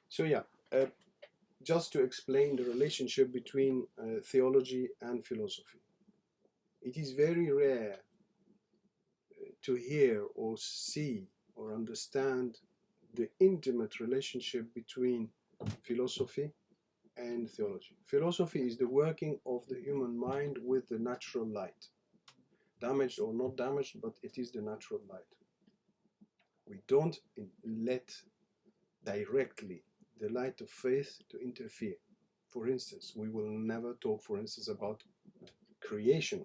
So yeah, just to explain the relationship between theology and philosophy. It is very rare to hear or see or understand the intimate relationship between philosophy and theology. Philosophy is the working of the human mind with the natural light, damaged or not damaged, but it is the natural light. We don't let directly the light of faith to interfere. For instance, we will never talk, for instance, about creation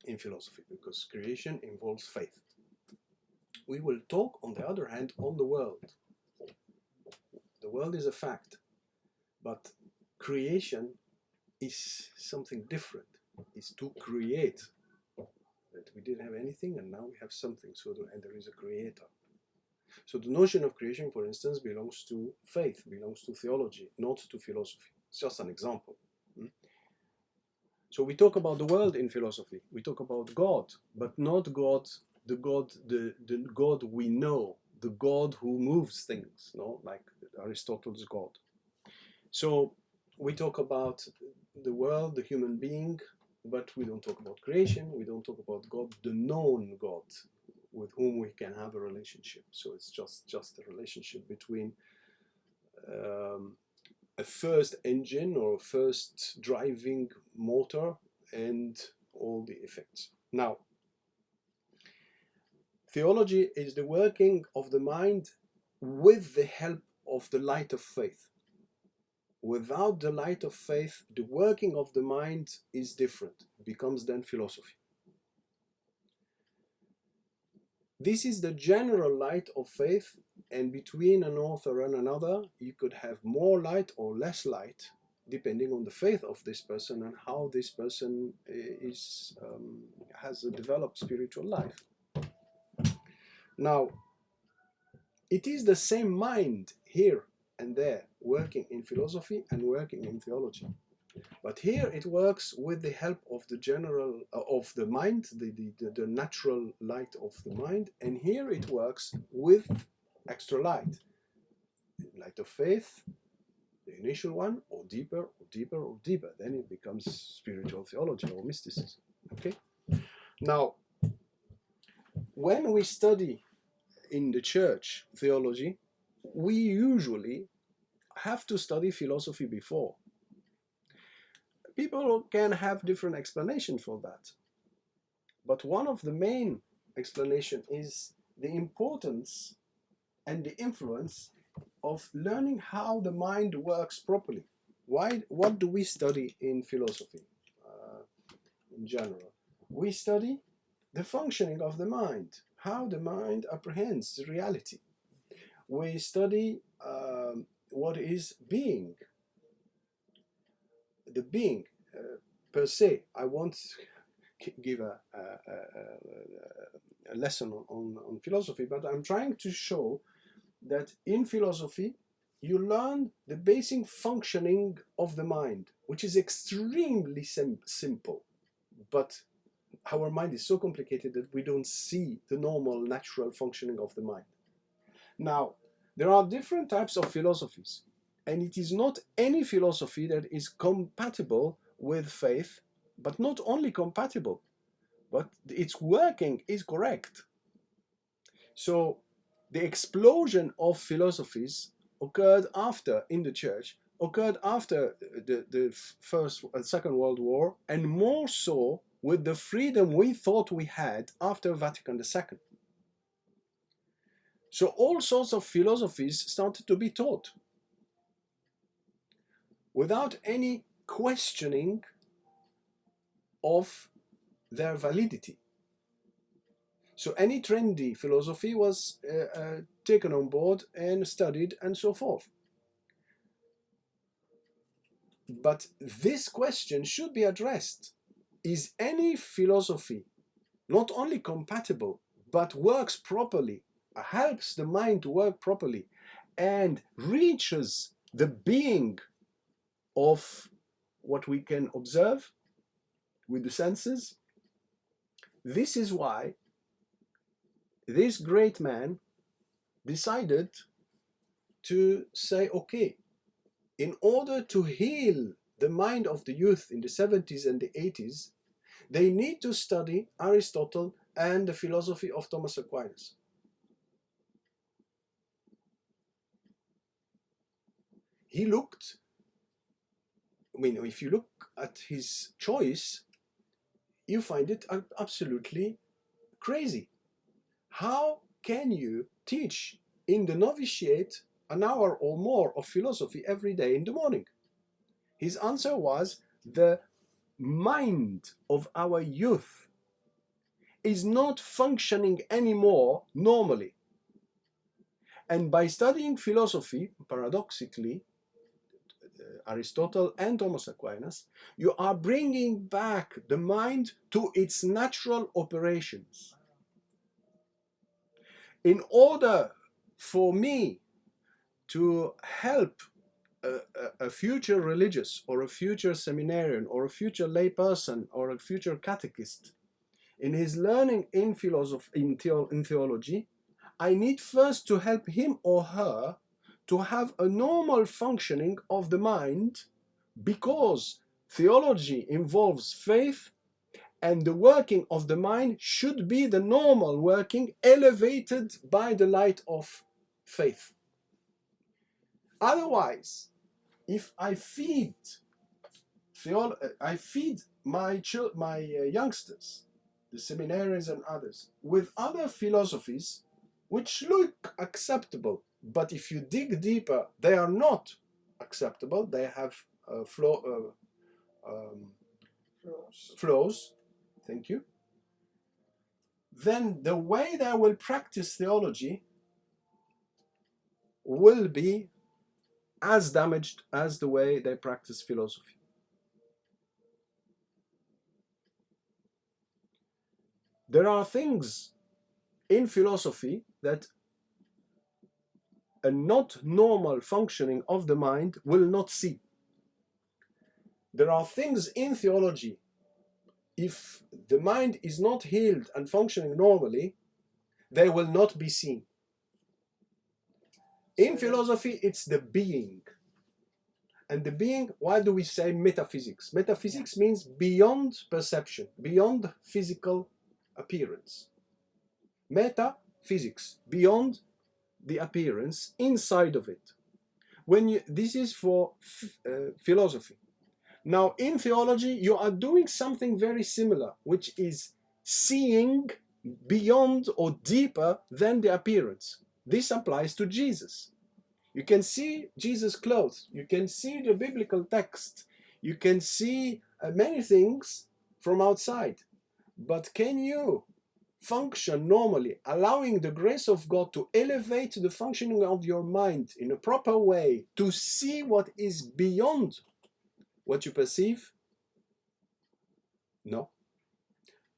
in philosophy because creation involves faith. We will talk, on the other hand, on the world. The world is a fact, but creation is something different. It's to create. That we didn't have anything and now we have something, and there is a creator. So the notion of creation, for instance, belongs to faith, belongs to theology, not to philosophy. It's just an example. So we talk about the world in philosophy. We talk about God, but not God, the God we know, the God who moves things, no, like Aristotle's God. So we talk about the world, the human being, but we don't talk about creation. We don't talk about God, the known God, with whom we can have a relationship. So it's just a relationship between a first engine or a first driving motor and all the effects. Now, theology is the working of the mind with the help of the light of faith. Without the light of faith, the working of the mind is different. It becomes then philosophy. This is the general light of faith, and between an author and another, you could have more light or less light, depending on the faith of this person and how this person has a developed spiritual life. Now, it is the same mind here and there, working in philosophy and working in theology. But here it works with the help of the general, of the mind, the natural light of the mind, and here it works with extra light, light of faith, the initial one, or deeper, or deeper, or deeper. Then it becomes spiritual theology or mysticism. Okay. Now, when we study in the church theology, we usually have to study philosophy before. People can have different explanations for that. But one of the main explanations is the importance and the influence of learning how the mind works properly. What do we study in philosophy in general? We study the functioning of the mind, how the mind apprehends reality. We study what is being, the being per se. I won't give a lesson on philosophy, but I'm trying to show that in philosophy you learn the basic functioning of the mind, which is extremely simple, but our mind is so complicated that we don't see the normal natural functioning of the mind. Now, there are different types of philosophies, and it is not any philosophy that is compatible with faith, but not only compatible, but its working is correct. So the explosion of philosophies occurred after, in the church, occurred after the First and Second World War, and more so with the freedom we thought we had after Vatican II. So all sorts of philosophies started to be taught without any questioning of their validity. So any trendy philosophy was taken on board and studied and so forth. But this question should be addressed. Is any philosophy not only compatible, but works properly, helps the mind to work properly, and reaches the being of what we can observe with the senses? This is why this great man decided to say, okay, in order to heal the mind of the youth in the 70s and the 80s, they need to study Aristotle and the philosophy of Thomas Aquinas. He looked, I mean, if you look at his choice, you find it absolutely crazy. How can you teach in the novitiate an hour or more of philosophy every day in the morning? His answer was, the mind of our youth is not functioning anymore normally. And by studying philosophy, paradoxically, Aristotle and Thomas Aquinas, you are bringing back the mind to its natural operations. In order for me to help a future religious or a future seminarian or a future layperson or a future catechist in his learning in philosophy, in theology, I need first to help him or her to have a normal functioning of the mind, because theology involves faith, and the working of the mind should be the normal working, elevated by the light of faith. Otherwise, if I feed my youngsters, the seminarians and others, with other philosophies which look acceptable, but if you dig deeper, they are not acceptable. They have flaws. Thank you. Then the way they will practice theology will be as damaged as the way they practice philosophy. There are things in philosophy that a not normal functioning of the mind will not see. There are things in theology, if the mind is not healed and functioning normally, they will not be seen. In philosophy, it's the being. And the being, why do we say metaphysics? Metaphysics means beyond perception, beyond physical appearance. Metaphysics, beyond the appearance, inside of it. This is for philosophy. Now, in theology, you are doing something very similar, which is seeing beyond or deeper than the appearance. This applies to Jesus. You can see Jesus' clothes. You can see the biblical text. You can see many things from outside. But can you function normally, allowing the grace of God to elevate the functioning of your mind in a proper way, to see what is beyond what you perceive? No.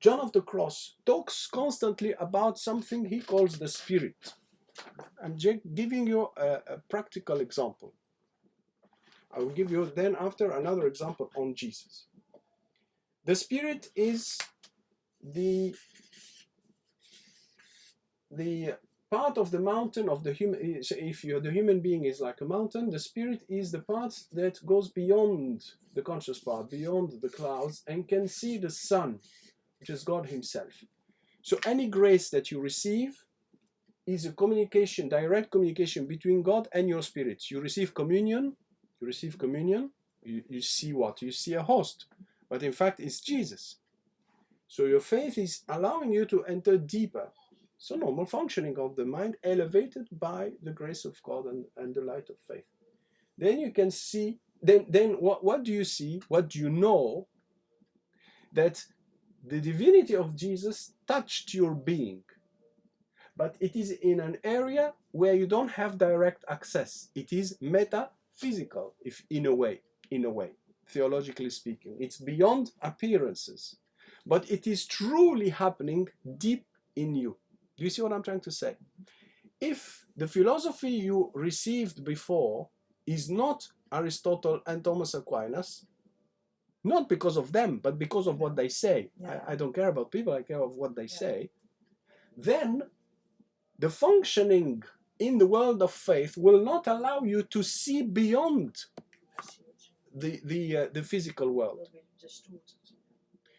John of the Cross talks constantly about something he calls the Spirit. I'm giving you a practical example. I will give you then after another example on Jesus. The Spirit is the part of the mountain of the human. If the human being is like a mountain, the Spirit is the part that goes beyond the conscious part, beyond the clouds, and can see the sun, which is God Himself. So any grace that you receive is a communication, direct communication between God and your spirit. You receive communion, you see what? You see a host, but in fact it's Jesus. So your faith is allowing you to enter deeper. So normal functioning of the mind, elevated by the grace of God and the light of faith. Then you can see, then what do you see? What do you know? That the divinity of Jesus touched your being. But it is in an area where you don't have direct access. It is metaphysical, if in a way, theologically speaking. It's beyond appearances. But it is truly happening deep in you. Do you see what I'm trying to say? If the philosophy you received before is not Aristotle and Thomas Aquinas, not because of them, but because of what they say. Yeah. I don't care about people, I care of what they say. Then the functioning in the world of faith will not allow you to see beyond the physical world.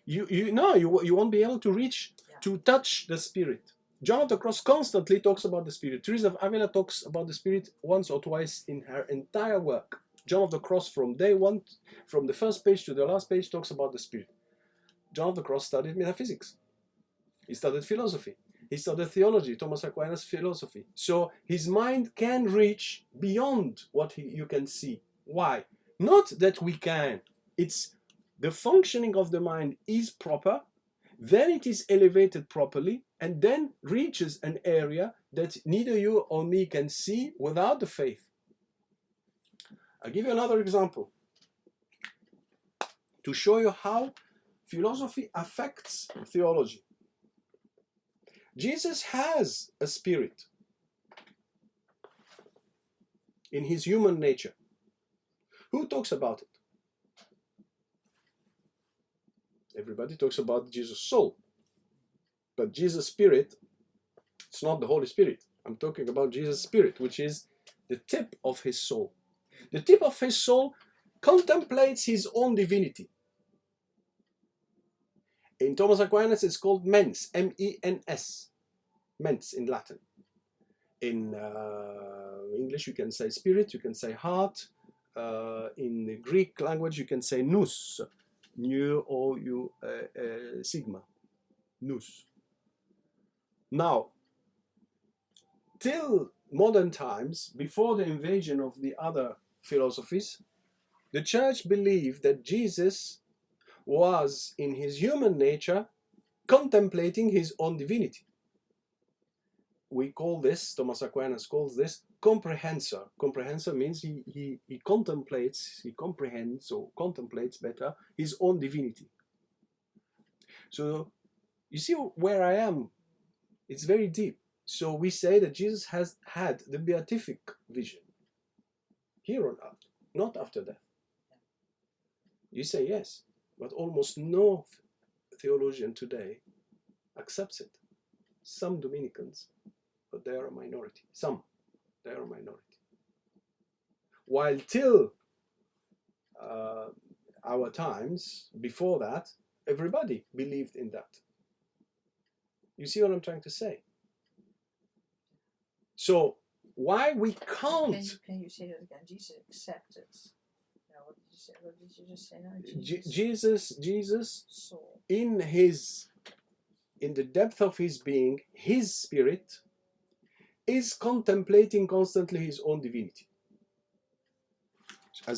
You won't be able to reach, to touch the Spirit. John of the Cross constantly talks about the Spirit. Teresa of Avila talks about the Spirit once or twice in her entire work. John of the Cross, from day one, from the first page to the last page, talks about the Spirit. John of the Cross studied metaphysics. He studied philosophy. He studied theology, Thomas Aquinas' philosophy. So his mind can reach beyond what you can see. Why? Not that we can. It's the functioning of the mind is proper, then it is elevated properly, and then reaches an area that neither you or me can see without the faith. I'll give you another example to show you how philosophy affects theology. Jesus has a spirit in his human nature. Who talks about it? Everybody talks about Jesus' soul. But Jesus' spirit, it's not the Holy Spirit. I'm talking about Jesus' spirit, which is the tip of his soul. The tip of his soul contemplates his own divinity. In Thomas Aquinas, it's called mens, M-E-N-S, mens in Latin. In English, you can say spirit, you can say heart. In the Greek language, you can say nous, nu-o-u sigma, nous. Now, till modern times, before the invasion of the other philosophies, the church believed that Jesus was, in his human nature, contemplating his own divinity. We call this, Thomas Aquinas calls this, comprehensor. Comprehensor means he contemplates, he comprehends or contemplates better his own divinity. So you see where I am? It's very deep. So we say that Jesus has had the beatific vision here on earth, not after death. You say yes, but almost no theologian today accepts it. Some Dominicans, but they are a minority. Some, they are a minority. While till our times, before that, everybody believed in that. You see what I'm trying to say? So why we can't? Can you say that again? Jesus accepted. Now, what did you say? What did you just say now? Jesus, soul. In the depth of his being, his spirit is contemplating constantly his own divinity.